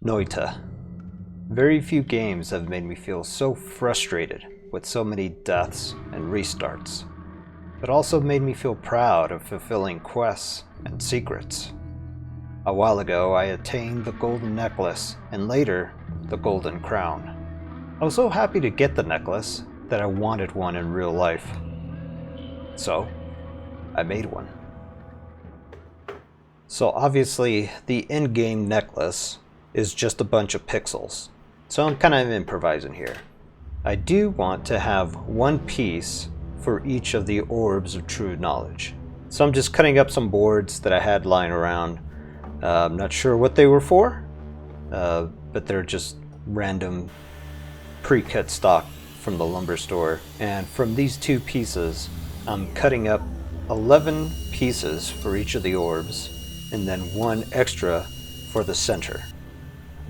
Noita. Very few games have made me feel so frustrated with so many deaths and restarts, but also made me feel proud of fulfilling quests and secrets. A while ago, I attained the golden necklace and later the golden crown. I was so happy to get the necklace that I wanted one in real life. So, I made one. So obviously, the in-game necklace is just a bunch of pixels. So I'm kind of improvising here. I do want to have one piece for each of the orbs of true knowledge. So I'm just cutting up some boards that I had lying around. I'm not sure what they were for, but they're just random pre-cut stock from the lumber store. And from these two pieces, I'm cutting up 11 pieces for each of the orbs, and then one extra for the center.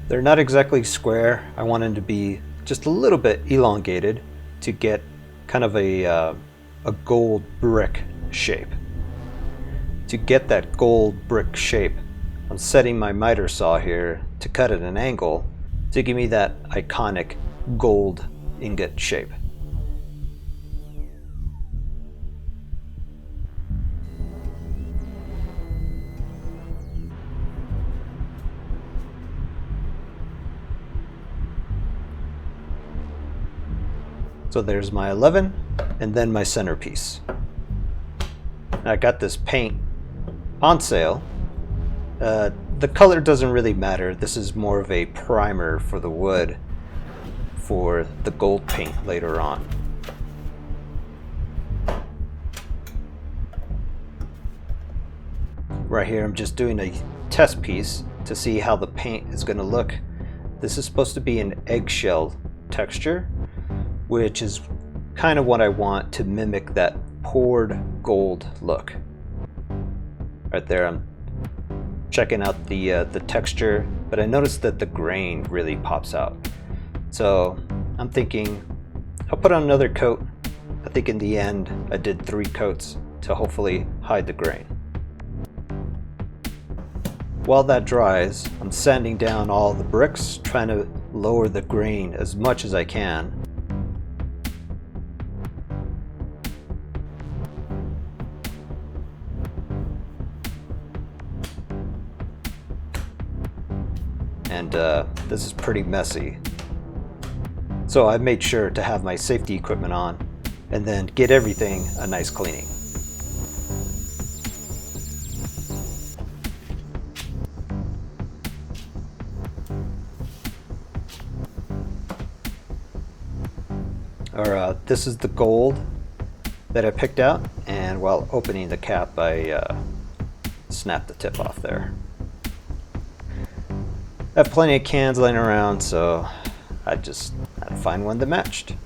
They're not exactly square. I want them to be just a little bit elongated to get kind of a gold brick shape. To get that gold brick shape, I'm setting my miter saw here to cut at an angle to give me that iconic gold ingot shape. So there's my 11 and then my centerpiece. I got this paint on sale. The color doesn't really matter. This is more of a primer for the wood for the gold paint later on. Right here I'm just doing a test piece to see how the paint is going to look. This is supposed to be an eggshell texture, which is kind of what I want to mimic that poured gold look. Right there, I'm checking out the texture, but I noticed that the grain really pops out. So I'm thinking I'll put on another coat. I think in the end I did 3 coats to hopefully hide the grain. While that dries, I'm sanding down all the bricks, trying to lower the grain as much as I can. And this is pretty messy. So I made sure to have my safety equipment on and then get everything a nice cleaning. This is the gold that I picked out, and while opening the cap I snapped the tip off there. I have plenty of cans laying around, so I just had to find one that matched.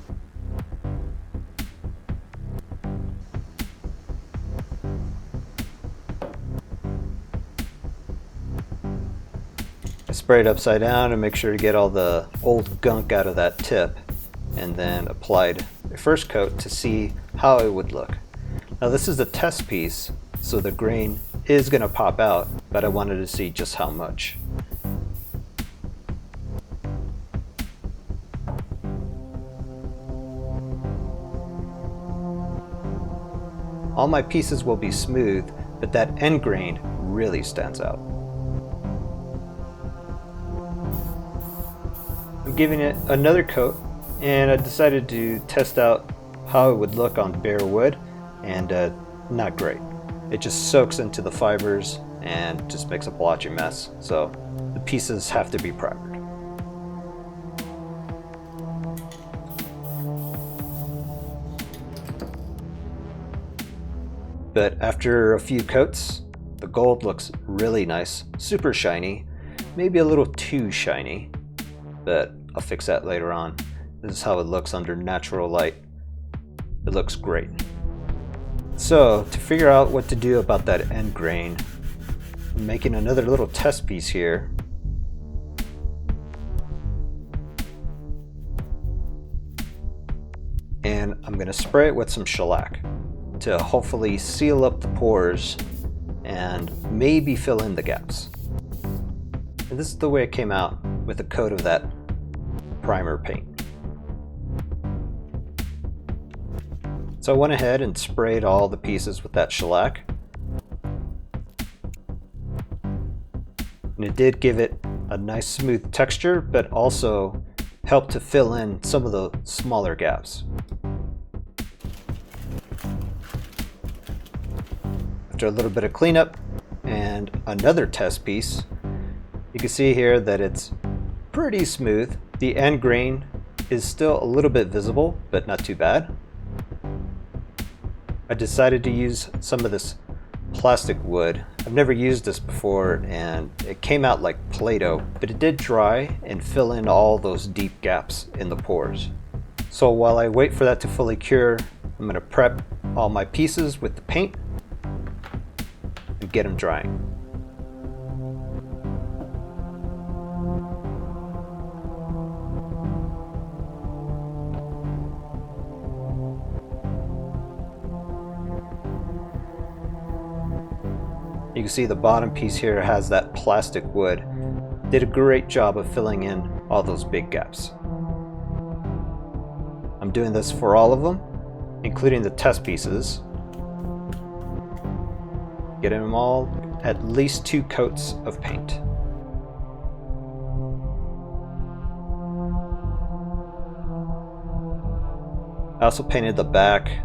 I sprayed upside down to make sure to get all the old gunk out of that tip, and then applied the first coat to see how it would look. Now this is a test piece, so the grain is going to pop out, but I wanted to see just how much. All my pieces will be smooth, but that end grain really stands out. I'm giving it another coat, and I decided to test out how it would look on bare wood, and not great. It just soaks into the fibers and just makes a blotchy mess, so the pieces have to be primered. But after a few coats, the gold looks really nice, super shiny, maybe a little too shiny, but I'll fix that later on. This is how it looks under natural light. It looks great. So to figure out what to do about that end grain, I'm making another little test piece here. And I'm going to spray it with some shellac to hopefully seal up the pores and maybe fill in the gaps. And this is the way it came out with a coat of that primer paint. So I went ahead and sprayed all the pieces with that shellac. And it did give it a nice smooth texture, but also helped to fill in some of the smaller gaps. After a little bit of cleanup and another test piece, you can see here that it's pretty smooth. The end grain is still a little bit visible, but not too bad. I decided to use some of this plastic wood. I've never used this before and it came out like Play-Doh, but it did dry and fill in all those deep gaps in the pores. So while I wait for that to fully cure, I'm going to prep all my pieces with the paint and get them drying. You can see the bottom piece here has that plastic wood. Did a great job of filling in all those big gaps. I'm doing this for all of them, including the test pieces. Getting them all at least 2 coats of paint. I also painted the back.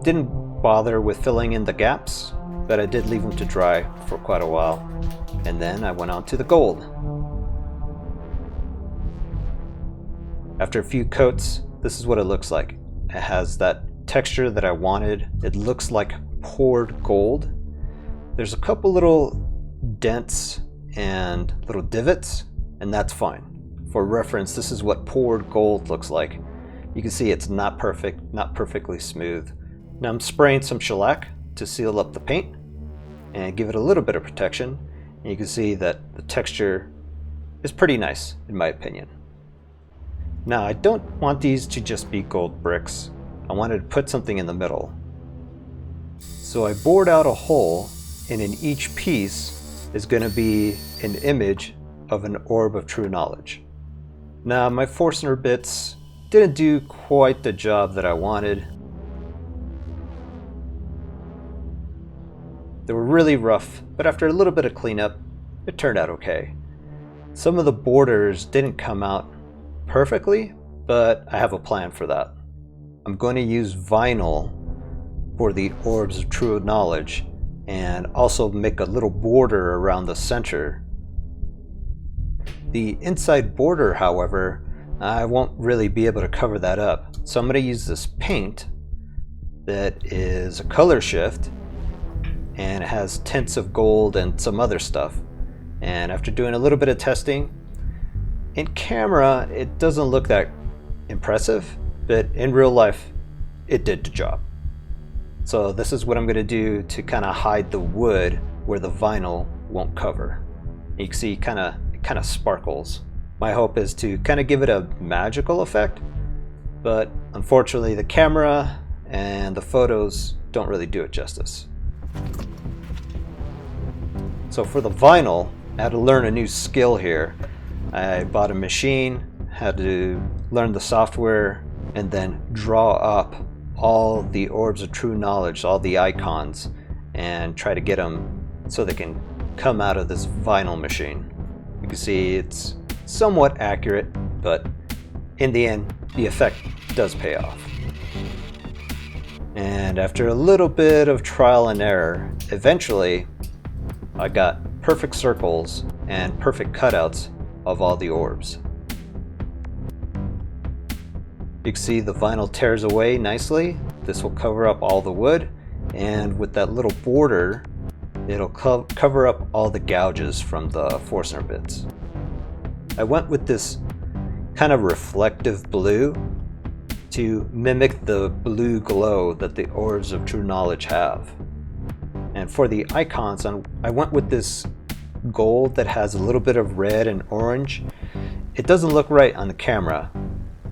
Didn't bother with filling in the gaps, but I did leave them to dry for quite a while. And then I went on to the gold. After a few coats, this is what it looks like. It has that texture that I wanted. It looks like poured gold. There's a couple little dents and little divots, and that's fine. For reference, this is what poured gold looks like. You can see it's not perfect, not perfectly smooth. Now I'm spraying some shellac to seal up the paint and give it a little bit of protection. And you can see that the texture is pretty nice in my opinion. Now I don't want these to just be gold bricks. I wanted to put something in the middle. So I bored out a hole, and in each piece is going to be an image of an orb of true knowledge. Now my Forstner bits didn't do quite the job that I wanted. They were really rough, but after a little bit of cleanup, it turned out okay. Some of the borders didn't come out perfectly, but I have a plan for that. I'm going to use vinyl for the orbs of true knowledge and also make a little border around the center. The inside border, however, I won't really be able to cover that up. So I'm going to use this paint that is a color shift, and it has tints of gold and some other stuff. And after doing a little bit of testing, in camera it doesn't look that impressive, but in real life it did the job. So this is what I'm going to do to kind of hide the wood where the vinyl won't cover. You can see it kind of sparkles. My hope is to kind of give it a magical effect, but unfortunately the camera and the photos don't really do it justice. So for the vinyl, I had to learn a new skill here. I bought a machine, had to learn the software, and then draw up all the orbs of true knowledge, all the icons, and try to get them so they can come out of this vinyl machine. You can see it's somewhat accurate, but in the end, the effect does pay off. And after a little bit of trial and error, eventually I got perfect circles and perfect cutouts of all the orbs. You can see the vinyl tears away nicely. This will cover up all the wood, and with that little border, it'll cover up all the gouges from the Forstner bits. I went with this kind of reflective blue to mimic the blue glow that the orbs of true knowledge have. And for the icons, I went with this gold that has a little bit of red and orange. It doesn't look right on the camera.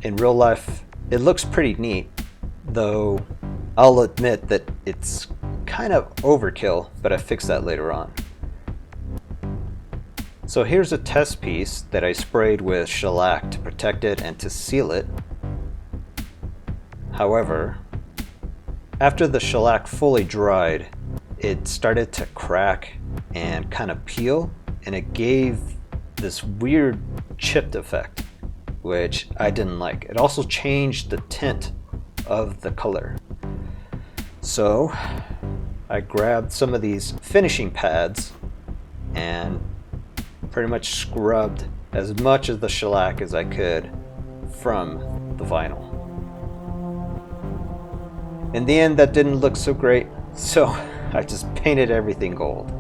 In real life, it looks pretty neat, though I'll admit that it's kind of overkill, but I fixed that later on. So here's a test piece that I sprayed with shellac to protect it and to seal it. However, after the shellac fully dried, it started to crack and kind of peel, and it gave this weird chipped effect, which I didn't like. It also changed the tint of the color. So I grabbed some of these finishing pads and pretty much scrubbed as much of the shellac as I could from the vinyl. In the end, that didn't look so great, so I just painted everything gold.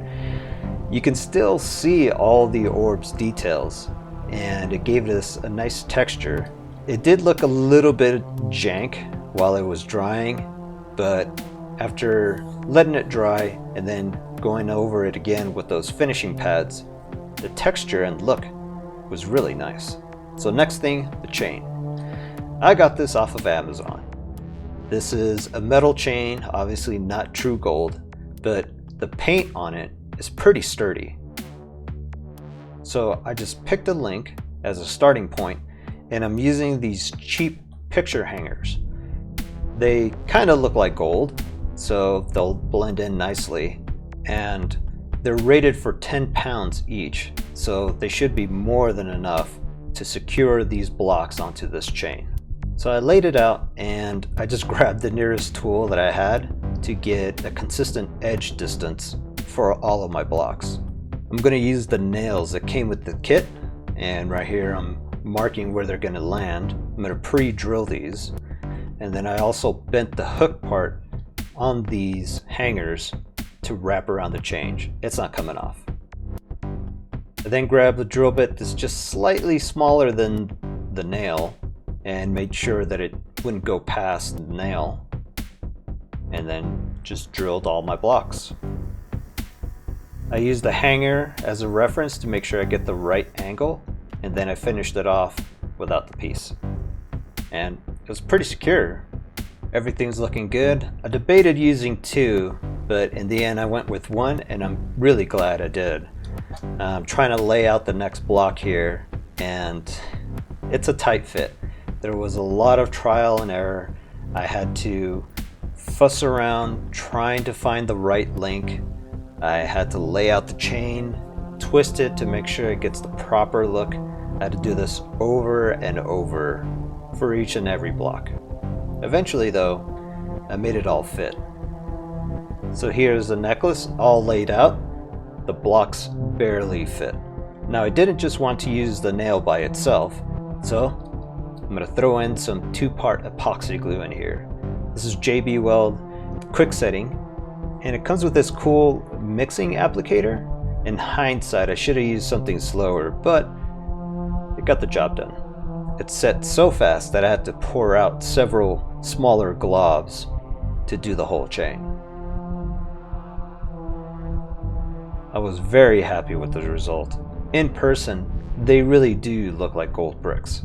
You can still see all the orb's details, and it gave this a nice texture. It did look a little bit jank while it was drying, but after letting it dry and then going over it again with those finishing pads, the texture and look was really nice. So next thing, the chain. I got this off of Amazon. This is a metal chain, obviously not true gold, but the paint on it is pretty sturdy. So I just picked a link as a starting point, and I'm using these cheap picture hangers. They kind of look like gold, so they'll blend in nicely, and they're rated for 10 pounds each, so they should be more than enough to secure these blocks onto this chain. So I laid it out, and I just grabbed the nearest tool that I had to get a consistent edge distance for all of my blocks. I'm going to use the nails that came with the kit, and right here I'm marking where they're going to land. I'm going to pre-drill these, and then I also bent the hook part on these hangers to wrap around the chain. It's not coming off. I then grabbed the drill bit that's just slightly smaller than the nail and made sure that it wouldn't go past the nail, and then just drilled all my blocks. I used the hanger as a reference to make sure I get the right angle, and then I finished it off without the piece. And it was pretty secure. Everything's looking good. I debated using two, but in the end I went with one, and I'm really glad I did. I'm trying to lay out the next block here, and it's a tight fit. There was a lot of trial and error. I had to fuss around trying to find the right link. I had to lay out the chain, twist it to make sure it gets the proper look. I had to do this over and over for each and every block. Eventually though, I made it all fit. So here's the necklace all laid out. The blocks barely fit. Now I didn't just want to use the nail by itself, so I'm going to throw in some 2-part epoxy glue in here. This is JB Weld quick setting, and it comes with this cool mixing applicator. In hindsight, I should have used something slower, but it got the job done. It set so fast that I had to pour out several smaller globs to do the whole chain. I was very happy with the result. In person, they really do look like gold bricks.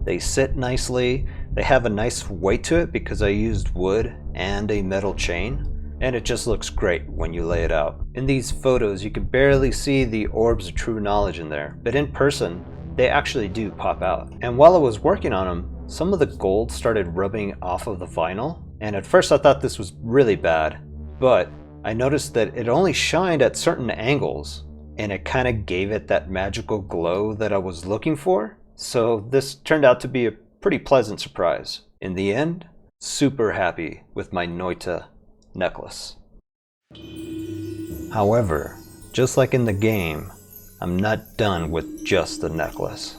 They sit nicely, they have a nice weight to it because I used wood and a metal chain, and it just looks great when you lay it out. In these photos, you can barely see the orbs of true knowledge in there, but in person, they actually do pop out. And while I was working on them, some of the gold started rubbing off of the vinyl, and at first I thought this was really bad, but I noticed that it only shined at certain angles, and it kind of gave it that magical glow that I was looking for. So this turned out to be a pretty pleasant surprise. In the end, super happy with my Noita necklace. However, just like in the game, I'm not done with just the necklace.